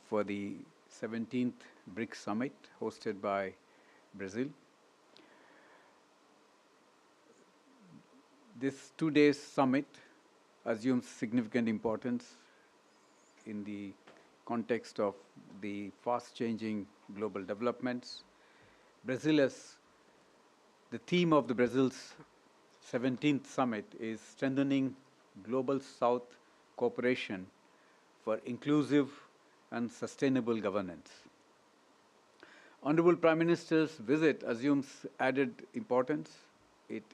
for the 17th BRICS Summit hosted by Brazil. This 2 days summit assumes significant importance in the context of the fast-changing global developments. The theme of the Brazil's 17th summit is strengthening global South cooperation for inclusive and sustainable governance. Honorable Prime Minister's visit assumes added importance.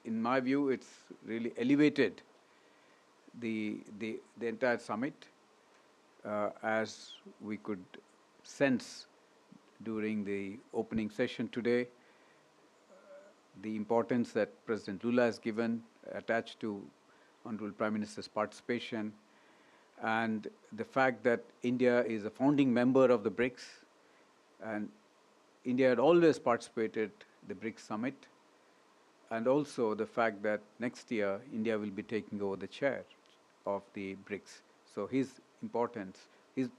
In my view, it's really elevated the entire summit, as we could sense during the opening session today. The importance that President Lula has given attached to Honorable Prime Minister's participation, and the fact that India is a founding member of the BRICS, and India had always participated in the BRICS summit, and also the fact that next year India will be taking over the chair of the BRICS. So his importance, his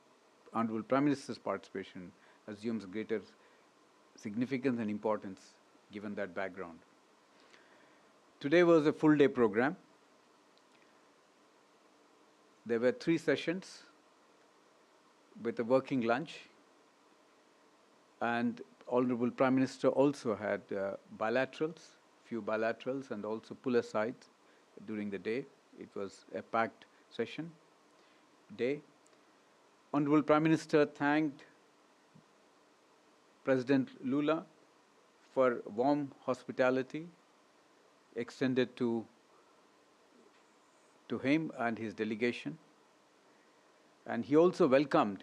Honorable Prime Minister's participation assumes greater significance and importance given that background. Today was a full-day program. There were 3 sessions with a working lunch, and Honorable Prime Minister also had few bilaterals, and also pull-asides during the day. It was a packed session day. Honorable Prime Minister thanked President Lula for warm hospitality extended to him and his delegation. And he also welcomed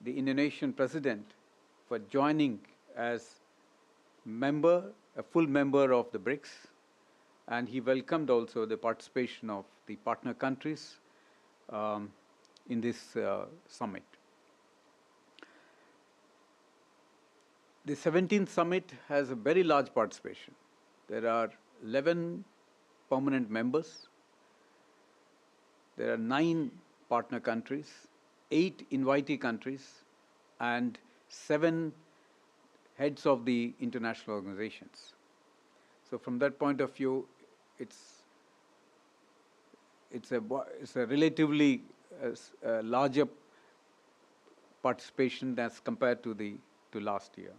the Indonesian President for joining as a full member of the BRICS. And he welcomed also the participation of the partner countries in this summit. The 17th summit has a very large participation. There are 11 permanent members. There are 9 partner countries, 8 invitee countries, and 7 heads of the international organizations. So from that point of view, it's a relatively larger participation as compared to last year.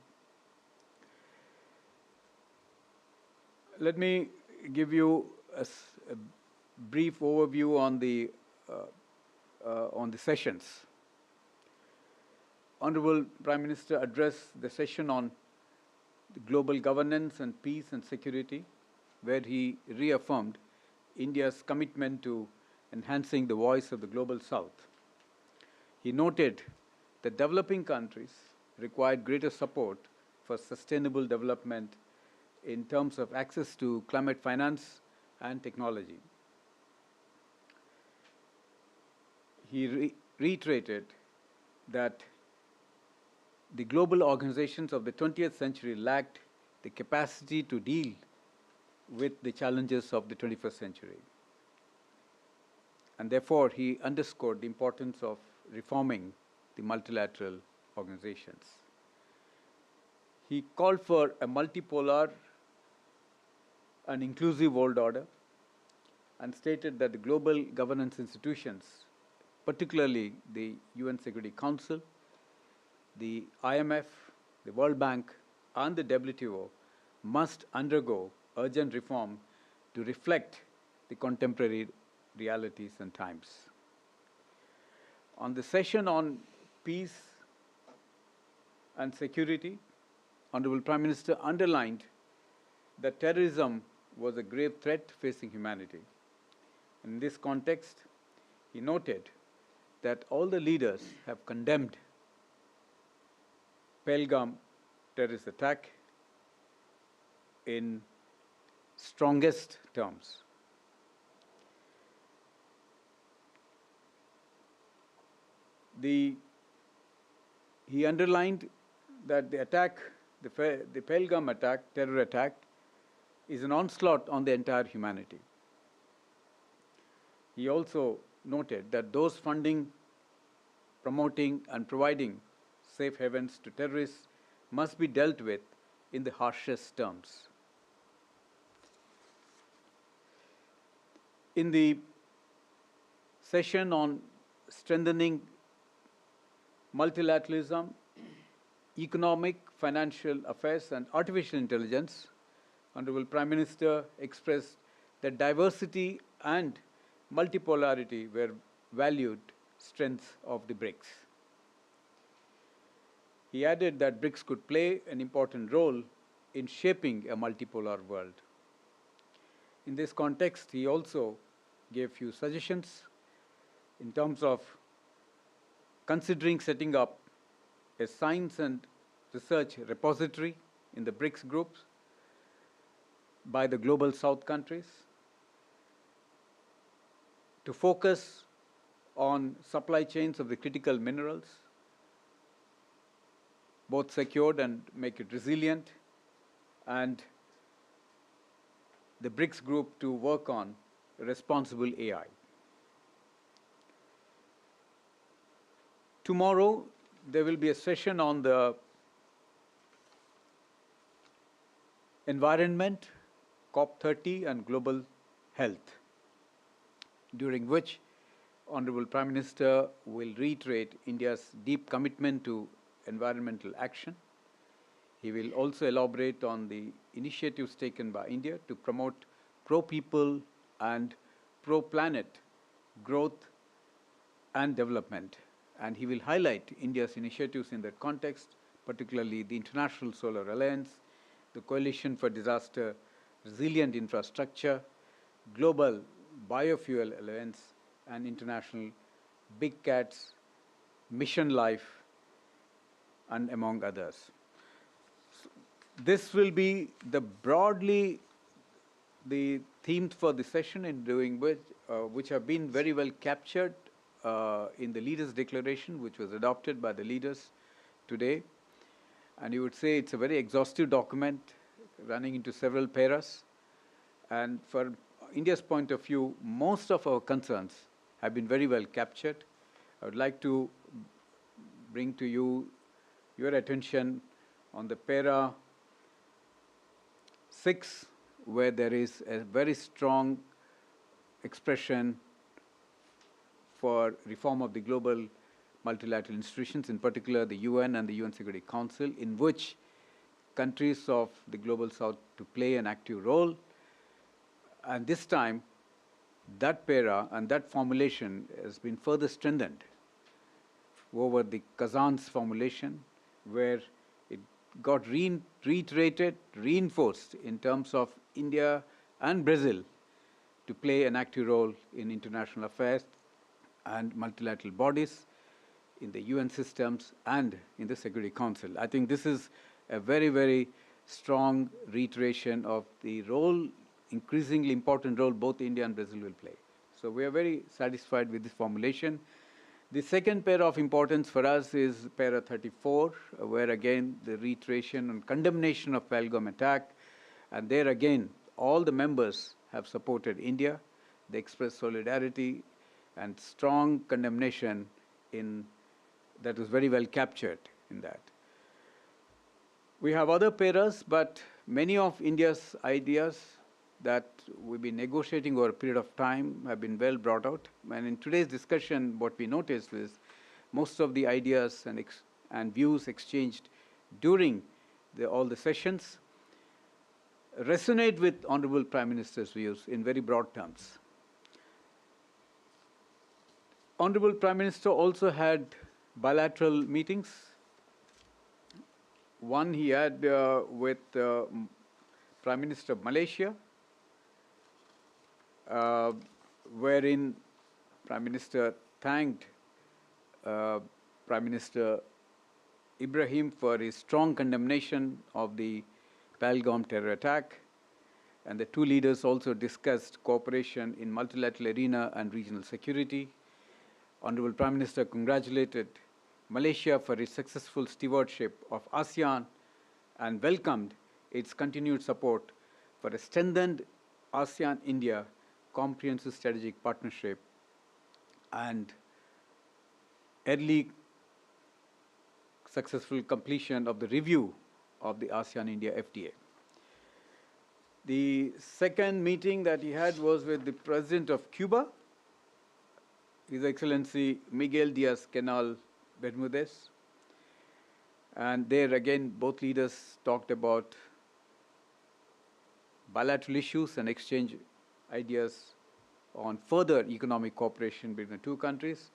Let me give you a brief overview on the sessions. Honorable Prime Minister addressed the session on the global governance and peace and security, where he reaffirmed India's commitment to enhancing the voice of the global South. He noted that developing countries required greater support for sustainable development in terms of access to climate finance and technology. He reiterated that the global organizations of the 20th century lacked the capacity to deal with the challenges of the 21st century. And therefore, he underscored the importance of reforming the multilateral organizations. He called for a multipolar and inclusive world order, and stated that the global governance institutions, particularly the UN Security Council, the IMF, the World Bank, and the WTO, must undergo urgent reform to reflect the contemporary realities and times. On the session on peace and security, Honorable Prime Minister underlined that terrorism was a grave threat facing humanity. In this context, he noted that all the leaders have condemned Pahalgam terrorist attack in strongest terms. He underlined that the Pahalgam attack, terror attack, is an onslaught on the entire humanity. He also noted that those funding promoting and providing safe havens to terrorists must be dealt with in the harshest terms. In the session on strengthening multilateralism, economic, financial affairs, and artificial intelligence, Honorable Prime Minister expressed that diversity and multipolarity were valued strengths of the BRICS. He added that BRICS could play an important role in shaping a multipolar world. In this context, he also gave few suggestions in terms of considering setting up a science and research repository in the BRICS groups by the Global South countries to focus on supply chains of the critical minerals, both secured and make it resilient, and the BRICS group to work on responsible AI. Tomorrow, there will be a session on the environment, COP30, and global health, during which Honorable Prime Minister will reiterate India's deep commitment to environmental action. He will also elaborate on the initiatives taken by India to promote pro-people and pro-planet growth and development. And he will highlight India's initiatives in that context, particularly the International Solar Alliance, the Coalition for Disaster Resilient Infrastructure, Global Biofuel Alliance, and International Big Cats, Mission Life, and among others. So this will be broadly the themes for the session, in doing which have been very well captured in the Leaders' Declaration, which was adopted by the leaders today. And you would say it's a very exhaustive document running into several paras. And for India's point of view, most of our concerns have been very well captured. I would like to bring to you your attention on the para 6, where there is a very strong expression for reform of the global multilateral institutions, in particular the UN and the UN Security Council, in which countries of the Global South to play an active role. And this time, that para and that formulation has been further strengthened over the Kazan's formulation, where it got reiterated, reinforced in terms of India and Brazil to play an active role in international affairs and multilateral bodies, in the UN systems, and in the Security Council. I think this is a very, very strong reiteration of the role, increasingly important role, both India and Brazil will play. So we are very satisfied with this formulation. The second para of importance for us is para 34, where again the reiteration and condemnation of Pahalgam attack. And there again, all the members have supported India. They expressed solidarity and strong condemnation that was very well captured in that. We have other paras, but many of India's ideas that we've been negotiating over a period of time have been well brought out. And in today's discussion, what we noticed is most of the ideas and views exchanged during all the sessions resonate with Honorable Prime Minister's views in very broad terms. Honorable Prime Minister also had bilateral meetings. One he had with Prime Minister of Malaysia, wherein Prime Minister thanked Prime Minister Ibrahim for his strong condemnation of the Pahalgam terror attack. And the two leaders also discussed cooperation in multilateral arena and regional security. Honorable Prime Minister congratulated Malaysia for its successful stewardship of ASEAN and welcomed its continued support for a strengthened ASEAN-India comprehensive strategic partnership, and early successful completion of the review of the ASEAN-India FTA. The second meeting that he had was with the President of Cuba, His Excellency Miguel Diaz-Canel Bermudez. And there again, both leaders talked about bilateral issues and exchange ideas on further economic cooperation between the two countries.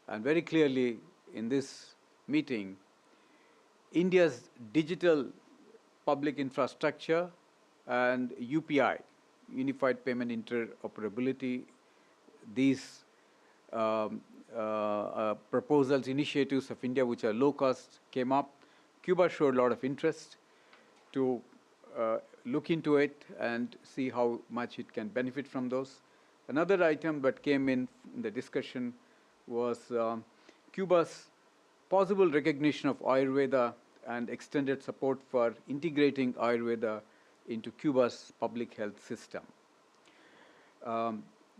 And very clearly in this meeting, India's digital public infrastructure and UPI, Unified Payment Interoperability, these proposals, initiatives of India which are low cost came up. Cuba showed a lot of interest to look into it and see how much it can benefit from those. Another item that came in the discussion was Cuba's possible recognition of Ayurveda and extended support for integrating Ayurveda into Cuba's public health system.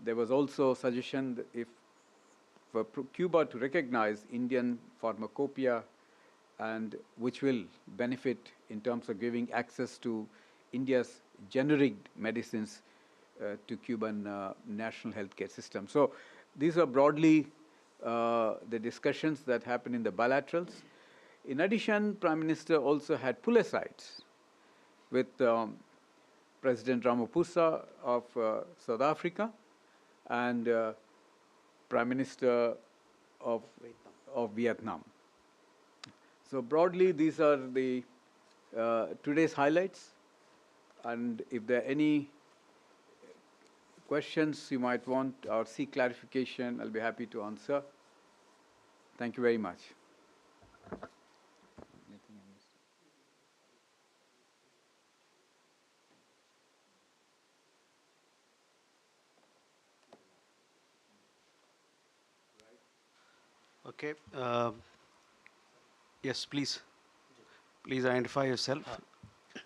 There was also a suggestion that if for Cuba to recognize Indian pharmacopoeia, and which will benefit in terms of giving access to India's generic medicines to Cuban national healthcare system. So these are broadly the discussions that happen in the bilaterals. In addition, Prime Minister also had pull-asides with President Ramaphosa of South Africa and Prime Minister of Vietnam. So broadly, these are the today's highlights. And if there are any questions you might want or seek clarification, I'll be happy to answer. Thank you very much. Okay. Yes, please. Please identify yourself.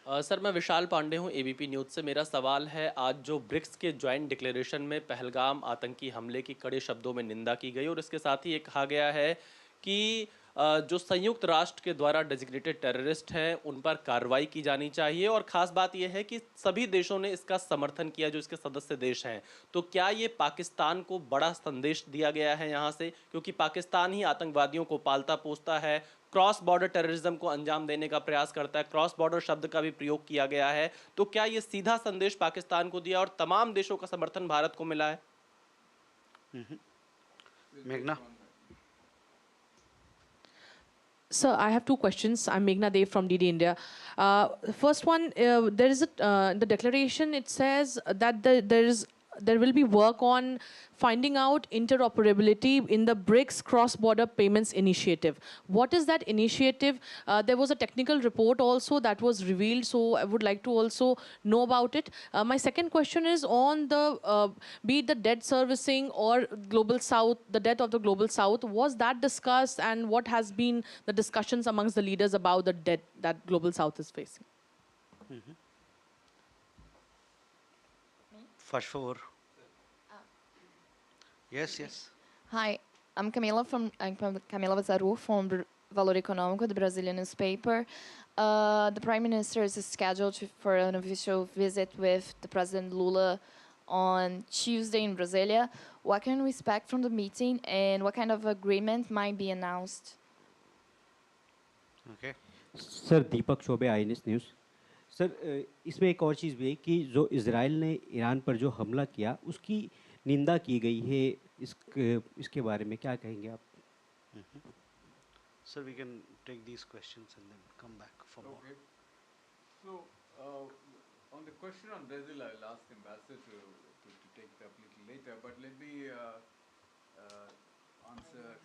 Sir मैं विशाल पांडे हूं ABP news से। मेरा सवाल है, आज जो BRICS के joint declaration में पहलगाम आतंकी हमले की कड़े शब्दों में निंदा की गई और इसके साथ ही ये कहा गया है कि जो संयुक्त राष्ट्र के द्वारा डेजिग्नेटेड टेररिस्ट हैं उन पर कार्रवाई की जानी चाहिए, और ख़ास बात यह है कि सभी देशों ने इसका समर्थन किया जो इसके सदस्य देश हैं। तो क्या ये पाकिस्तान को बड़ा संदेश दिया गया है यहाँ से, क्योंकि पाकिस्तान ही आतंकवादियों को पालता पोसता है, क्रॉस बॉर्डर टेररिज्म को अंजाम देने का प्रयास करता है, क्रॉस बॉर्डर शब्द का भी प्रयोग किया गया है। तो क्या ये सीधा संदेश पाकिस्तान को दिया और तमाम देशों का समर्थन भारत को मिला है? मेघना. Sir, I have two questions. I'm Meghna Dev from DD India. First one, there is the declaration. It says that there will be work on finding out interoperability in the BRICS cross-border payments initiative. What is that initiative? There was a technical report also that was revealed, so I would like to also know about it. My second question is on the, be it the debt servicing or Global South, the debt of the Global South, was that discussed, and what has been the discussions amongst the leaders about the debt that Global South is facing? Faz favor. Yes, yes. Hi, I'm Camila Vazaru from Valor Econômico, the Brazilian newspaper. The Prime Minister is scheduled for an official visit with the President Lula on Tuesday in Brasilia. What can we expect from the meeting, and what kind of agreement might be announced? Okay. Sir Deepak Choubey INS news. Sir इसमें एक और चीज़ भी है कि जो Israel ने Iran पर जो हमला किया उसकी निंदा की गई है, इसके बारे में क्या कहेंगे आप? Sir, we can take these questions and then come back for more. Okay. So, on the question on Brazil, I'll ask the ambassador to take it up a little later, but let me answer.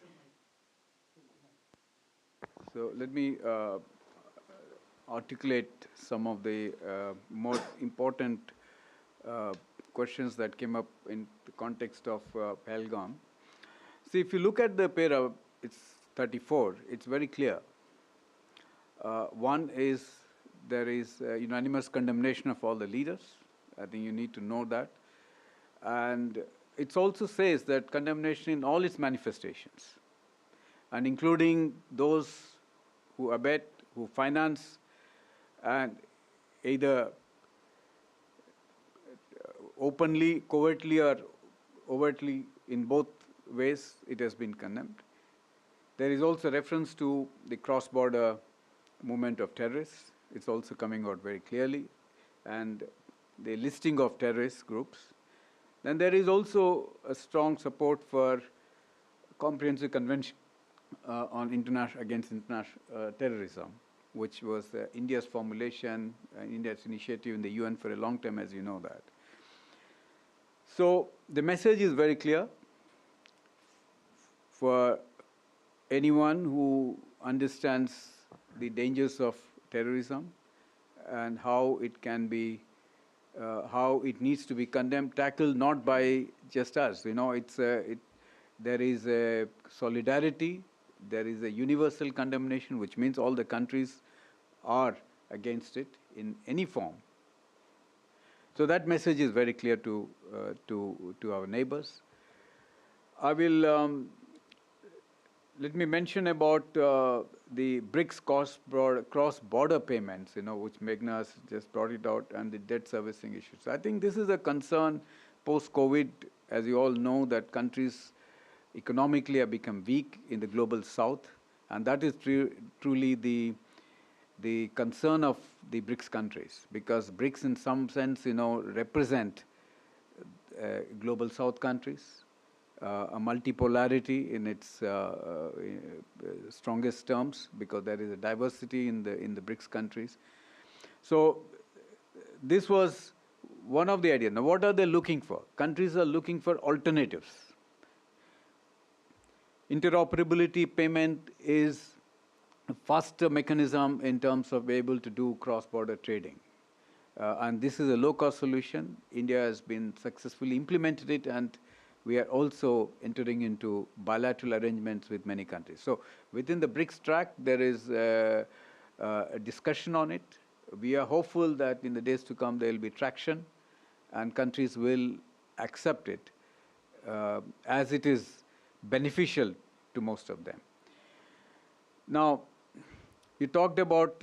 So, let me articulate some of the more important questions that came up in the context of Pahalgam. See, if you look at the para, it's 34, it's very clear. One is there is unanimous condemnation of all the leaders. I think you need to know that. And it also says that condemnation in all its manifestations. and including those who abet, who finance, and either openly, covertly, or overtly, in both ways, it has been condemned. There is also reference to the cross-border movement of terrorists. It's also coming out very clearly, and the listing of terrorist groups. Then there is also a strong support for comprehensive convention against international terrorism, which was India's formulation, India's initiative in the UN for a long time, as you know that. So the message is very clear for anyone who understands the dangers of terrorism and how it can be, how it needs to be condemned, tackled not by just us. You know, there is a solidarity, there is a universal condemnation, which means all the countries are against it in any form. So that message is very clear to our neighbors. I will let me mention about the BRICS cross-border payments, which Meghna has just brought it out, and the debt servicing issues. So I think this is a concern post-COVID. As you all know, that countries economically have become weak in the global south, and that is truly the concern of the BRICS countries, because BRICS in some sense, represent global south countries, a multipolarity in its strongest terms, because there is a diversity in the BRICS countries. So this was one of the ideas. Now, what are they looking for? Countries are looking for alternatives. Interoperability payment is a faster mechanism in terms of being able to do cross-border trading. And this is a low-cost solution. India has been successfully implemented it, and we are also entering into bilateral arrangements with many countries. So within the BRICS track, there is a discussion on it. We are hopeful that in the days to come, there will be traction, and countries will accept it as it is beneficial to most of them. Now, you talked about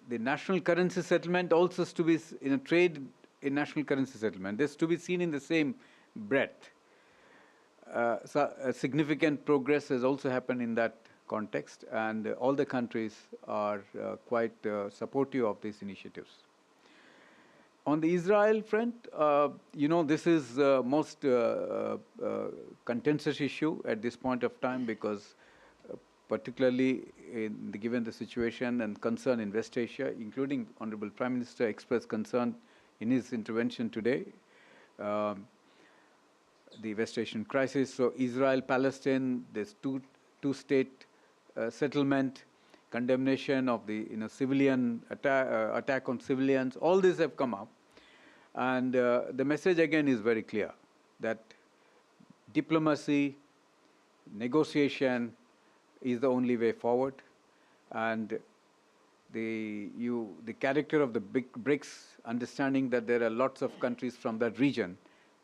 the national currency settlement also is to be in a trade in national currency settlement. This is to be seen in the same breadth. So significant progress has also happened in that context, and all the countries are quite supportive of these initiatives. On the Israel front, this is most contentious issue at this point of time, because particularly given the situation and concern in West Asia, including Honorable Prime Minister expressed concern in his intervention today, the West Asian crisis. So Israel-Palestine, this two-state settlement, condemnation of the civilian attack on civilians, all these have come up. And the message again is very clear, that diplomacy, negotiation is the only way forward. And the character of the BRICS, understanding that there are lots of countries from that region,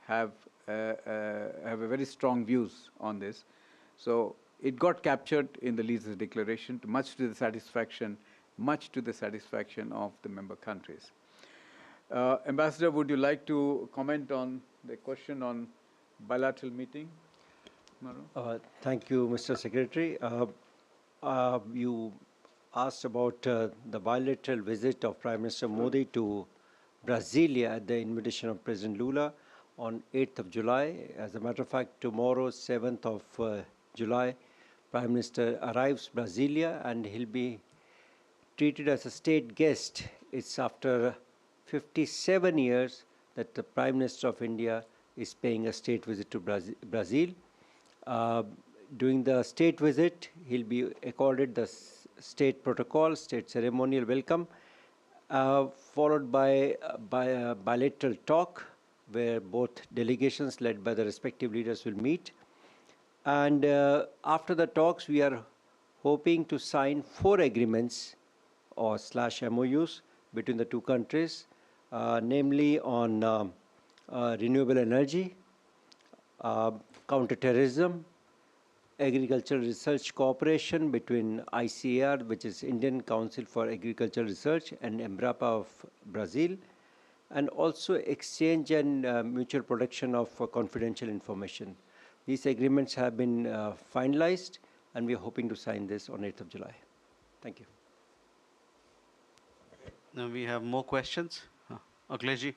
have a very strong views on this. So it got captured in the leaders' declaration, much to the satisfaction of the member countries. Ambassador, would you like to comment on the question on bilateral meeting? Thank you, Mr. Secretary. You asked about the bilateral visit of Prime Minister Modi to Brazilia at the invitation of President Lula on 8th of July. As a matter of fact, tomorrow, 7th of July, Prime Minister arrives Brazilia, and he'll be treated as a state guest. It's after 57 years that the Prime Minister of India is paying a state visit to Brazil. During the state visit, he'll be accorded the state protocol, state ceremonial welcome, followed by a bilateral talk where both delegations led by the respective leaders will meet. And after the talks, we are hoping to sign 4 agreements or /MOUs between the two countries, namely on renewable energy, counterterrorism, agricultural research cooperation between ICAR, which is Indian Council for Agricultural Research, and EMBRAPA of Brazil, and also exchange and mutual protection of confidential information. These agreements have been finalized, and we are hoping to sign this on 8th of July. Thank you. Now we have more questions. Akhilesh.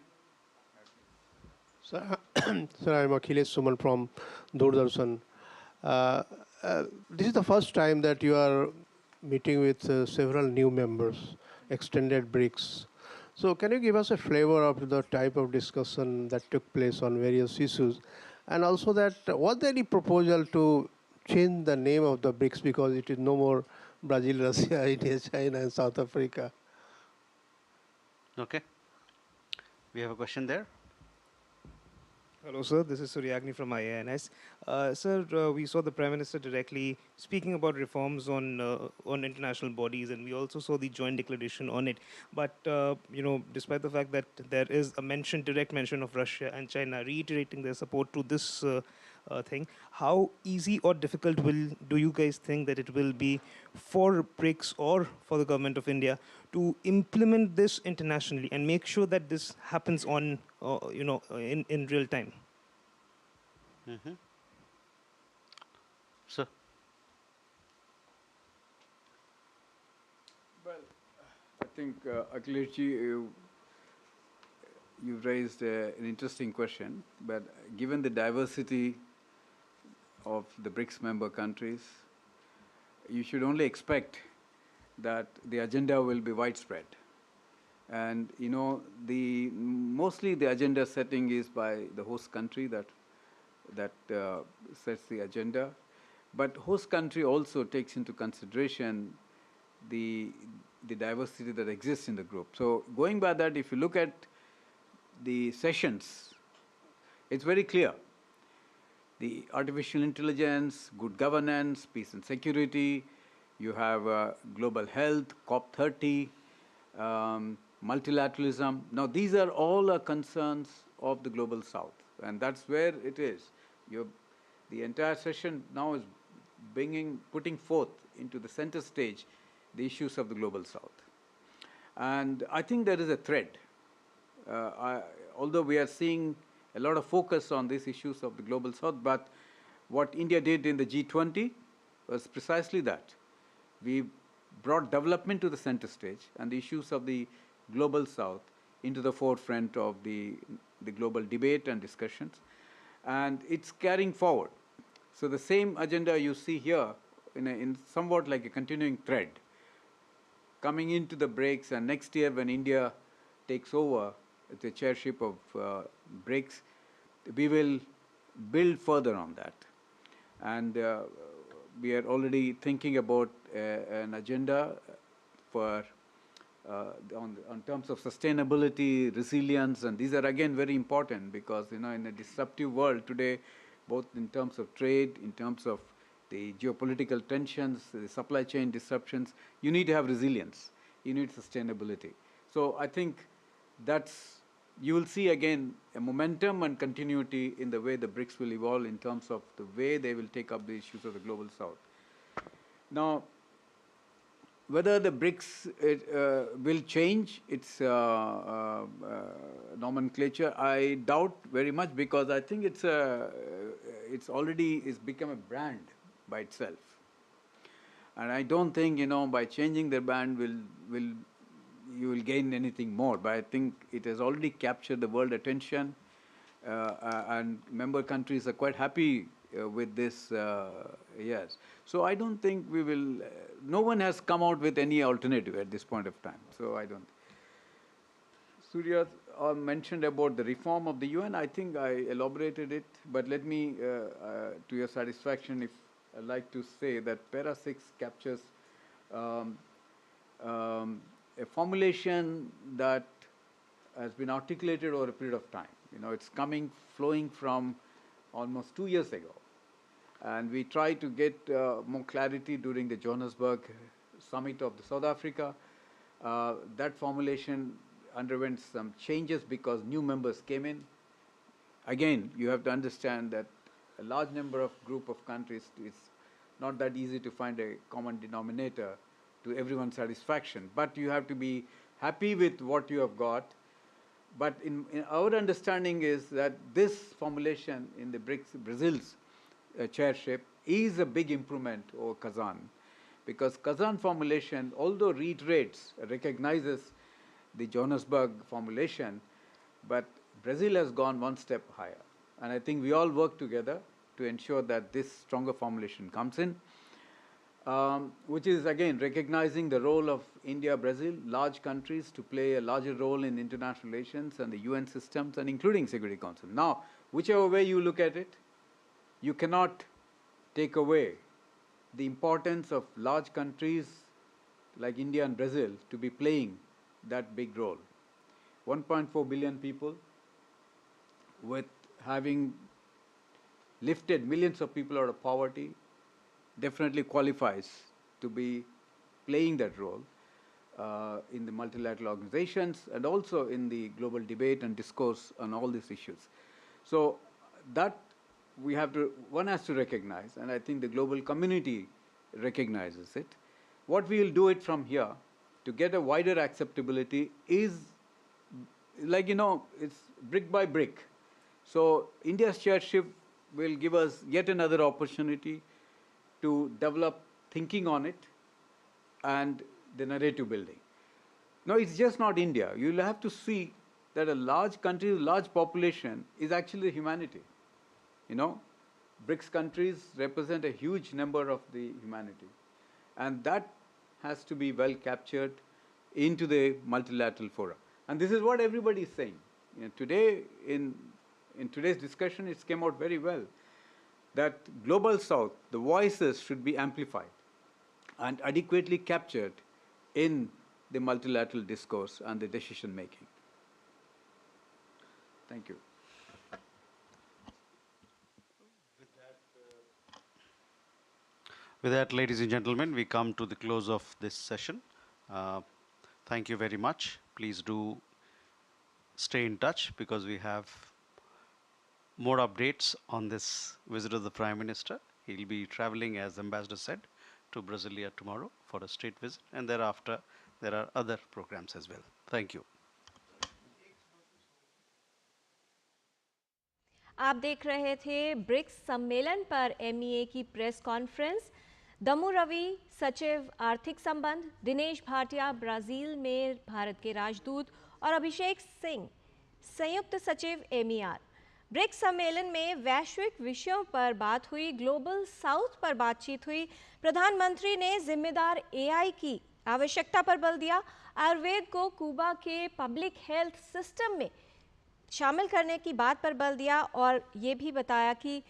Sir, sir, I'm Akhilesh Suman from Doordarshan. This is the first time that you are meeting with several new members, extended BRICS. So can you give us a flavor of the type of discussion that took place on various issues? And also that, was there any proposal to change the name of the BRICS because it is no more Brazil, Russia, India, China, and South Africa? Okay. We have a question there. Hello, sir. This is Suryagni from IANS. Sir, we saw the Prime Minister directly speaking about reforms on international bodies, and we also saw the joint declaration on it. But you know, despite the fact that there is a mention, direct mention of Russia and China reiterating their support to this thing, how easy or difficult do you guys think that it will be for BRICS or for the government of India to implement this internationally and make sure that this happens on, you know, in real time? Mm-hmm. Sir. Well, I think, Akhileshji, you've raised an interesting question, but given the diversity of the BRICS member countries, you should only expect that the agenda will be widespread. And, you know, mostly the agenda setting is by the host country that sets the agenda. But host country also takes into consideration the diversity that exists in the group. So going by that, if you look at the sessions, it's very clear. The artificial intelligence, good governance, peace and security, you have global health, COP30, multilateralism. Now, these are all concerns of the global south, and that's where it is. The entire session now is putting forth into the center stage the issues of the global south. And I think there is a thread. Although we are seeing a lot of focus on these issues of the global south, but what India did in the G20 was precisely that. We brought development to the center stage and the issues of the global south into the forefront of the global debate and discussions, and it's carrying forward. So the same agenda you see here in somewhat like a continuing thread coming into the BRICS, and next year when India takes over the chairship of BRICS, we will build further on that. And we are already thinking about an agenda for on terms of sustainability, resilience, and these are again very important because, you know, in a disruptive world today, both in terms of trade, in terms of the geopolitical tensions, the supply chain disruptions, you need to have resilience, you need sustainability. So I think you will see again a momentum and continuity in the way the BRICS will evolve in terms of the way they will take up the issues of the global south. Now, whether the BRICS will change its nomenclature, I doubt very much, because I think it's become a brand by itself. And I don't think, you know, by changing the brand you will gain anything more. But I think it has already captured the world attention, and member countries are quite happy with this, yes. So I don't think we will, no one has come out with any alternative at this point of time. So I don't. Surya mentioned about the reform of the UN. I think I elaborated it, but let me, to your satisfaction, if I'd like to say that Para 6 captures a formulation that has been articulated over a period of time. You know, it's flowing from almost 2 years ago. And we tried to get more clarity during the Johannesburg summit of the South Africa. That formulation underwent some changes because new members came in. Again, you have to understand that a large number of group of countries not that easy to find a common denominator to everyone's satisfaction. But you have to be happy with what you have got. But in our understanding is that this formulation in the BRICS, Brazil's chairship, is a big improvement over Kazan. Because Kazan formulation, although reiterates, recognizes the Johannesburg formulation, but Brazil has gone one step higher. And I think we all work together to ensure that this stronger formulation comes in, which is again recognizing the role of India, Brazil, large countries, to play a larger role in international relations and the UN systems, and including Security Council. Now, whichever way you look at it, you cannot take away the importance of large countries like India and Brazil to be playing that big role. 1.4 billion people, with having lifted millions of people out of poverty, definitely qualifies to be playing that role in the multilateral organizations and also in the global debate and discourse on all these issues. So that one has to recognize, and I think the global community recognizes it. What we will do it from here to get a wider acceptability is, like, it's brick by brick. So India's chairship will give us yet another opportunity to develop thinking on it and the narrative building. Now, it's just not India. You'll have to see that a large country with large population is actually humanity. BRICS countries represent a huge number of the humanity. And that has to be well captured into the multilateral fora. And this is what everybody is saying. Today, in today's discussion, it came out very well that Global South, the voices should be amplified and adequately captured in the multilateral discourse and the decision making. Thank you. With that, ladies and gentlemen, we come to the close of this session. Thank you very much. Please do stay in touch because we have more updates on this visit of the Prime Minister. He'll be traveling, as Ambassador said, to Brazilia tomorrow for a state visit, and thereafter there are other programs as well. Thank you. आप देख रहे थे BRICS सम्मेलन पर MEA की press conference. दमू रवि, सचिव आर्थिक संबंध, दिनेश भाटिया ब्राज़ील में भारत के राजदूत और अभिषेक सिंह, संयुक्त सचिव MER। ब्रिक्स सम्मेलन में वैश्विक विषयों पर बात हुई, ग्लोबल साउथ पर बातचीत हुई। प्रधानमंत्री ने जिम्मेदार AI की आवश्यकता पर बल दिया। आयुर्वेद को क्यूबा के पब्लिक हेल्थ सिस्टम में शामिल करने की बात पर बल दिया और ये भी बताया कि